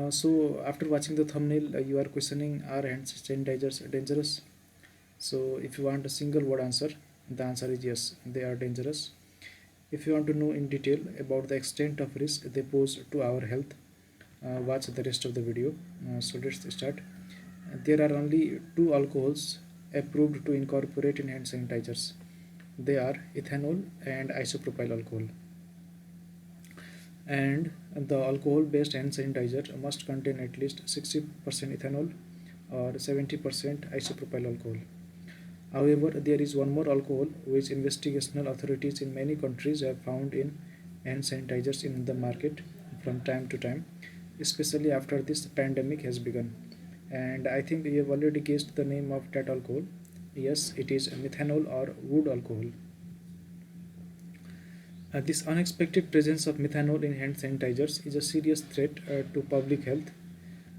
So after watching the thumbnail, you are questioning, are hand sanitizers dangerous? So if you want a single word answer, the answer is yes, they are dangerous. If you want to know in detail about the extent of risk they pose to our health, watch the rest of the video. So let's start. There are only two alcohols approved to incorporate in hand sanitizers. They are ethanol and isopropyl alcohol. And the alcohol based hand sanitizer must contain at least 60% ethanol or 70% isopropyl alcohol. However, there is one more alcohol which investigational authorities in many countries have found in hand sanitizers in the market from time to time, especially after this pandemic has begun. And I think you have already guessed the name of that alcohol. Yes, it is methanol or wood alcohol. This unexpected presence of methanol in hand sanitizers is a serious threat to public health.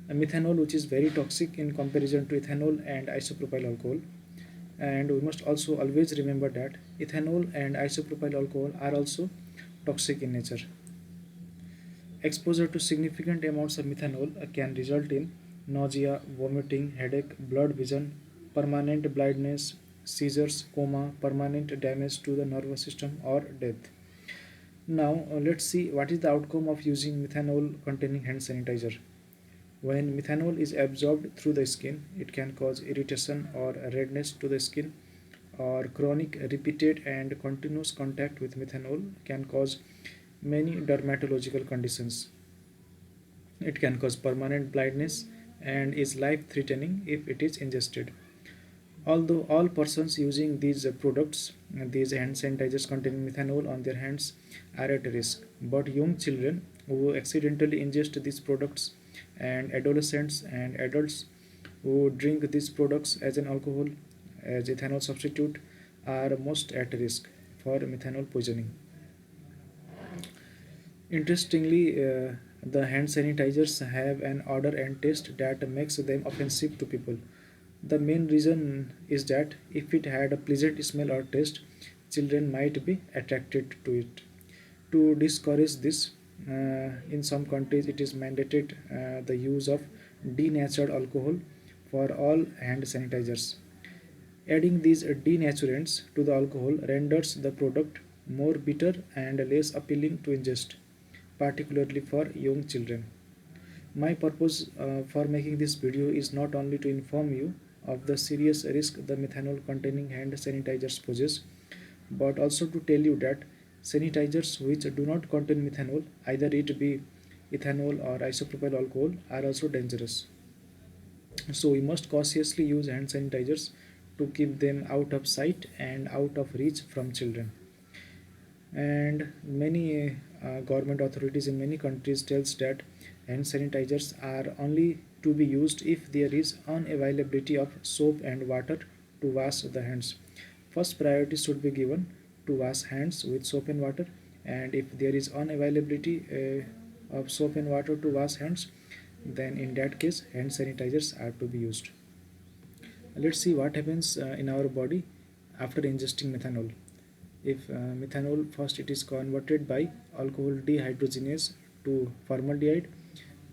Methanol, which is very toxic in comparison to ethanol and isopropyl alcohol. And we must also always remember that ethanol and isopropyl alcohol are also toxic in nature. Exposure to significant amounts of methanol can result in nausea, vomiting, headache, blurred vision, permanent blindness, seizures, coma, permanent damage to the nervous system, or death. Now, let's see what is the outcome of using methanol containing hand sanitizer. When methanol is absorbed through the skin, it can cause irritation or redness to the skin, or chronic, repeated, and continuous contact with methanol can cause many dermatological conditions. It can cause permanent blindness and is life threatening if it is ingested. Although all persons using these products, these hand sanitizers containing methanol on their hands, are at risk, but young children who accidentally ingest these products and adolescents and adults who drink these products as an alcohol, as ethanol substitute, are most at risk for methanol poisoning. Interestingly, the hand sanitizers have an odor and taste that makes them offensive to people. The main reason is that if it had a pleasant smell or taste, children might be attracted to it. To discourage this, in some countries it is mandated the use of denatured alcohol for all hand sanitizers. Adding these denaturants to the alcohol renders the product more bitter and less appealing to ingest, particularly for young children. My purpose for making this video is not only to inform you of the serious risk the methanol containing hand sanitizers poses, but also to tell you that sanitizers which do not contain methanol, either it be ethanol or isopropyl alcohol, are also dangerous. So we must cautiously use hand sanitizers to keep them out of sight and out of reach from children. And many government authorities in many countries tells that hand sanitizers are only to be used if there is unavailability of soap and water to wash the hands. First priority should be given to wash hands with soap and water, and if there is unavailability of soap and water to wash hands, then in that case hand sanitizers are to be used. Let's see what happens in our body after ingesting methanol. If methanol, first it is converted by alcohol dehydrogenase to formaldehyde,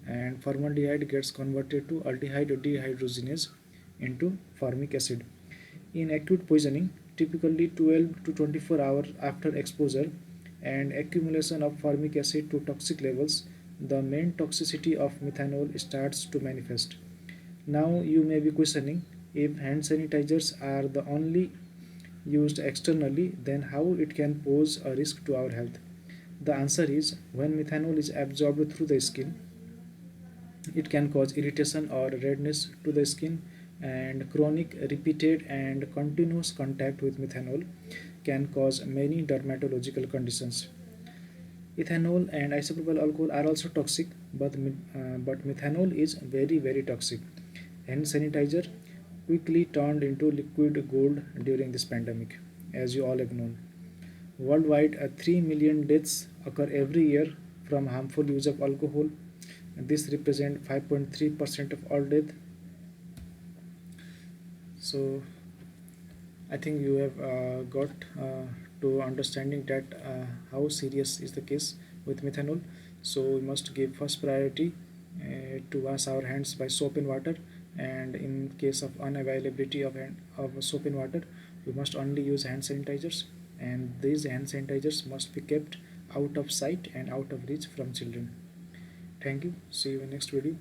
and formaldehyde gets converted to aldehyde dehydrogenase into formic acid. In acute poisoning, typically 12 to 24 hours after exposure and accumulation of formic acid to toxic levels, the main toxicity of methanol starts to manifest. Now you may be questioning, if hand sanitizers are the only used externally, then how it can pose a risk to our health? The answer is, when methanol is absorbed through the skin, it can cause irritation or redness to the skin, and chronic, repeated, and continuous contact with methanol can cause many dermatological conditions. Ethanol and isopropyl alcohol are also toxic, but methanol is very toxic. Hand sanitizer quickly turned into liquid gold during this pandemic, as you all have known. Worldwide, 3 million deaths occur every year from harmful use of alcohol. This represents 5.3% of all death. So, I think you have got to understanding that how serious is the case with methanol. So we must give first priority to wash our hands by soap and water, and in case of unavailability of soap and water, we must only use hand sanitizers, and these hand sanitizers must be kept out of sight and out of reach from children. Thank you. See you in next video.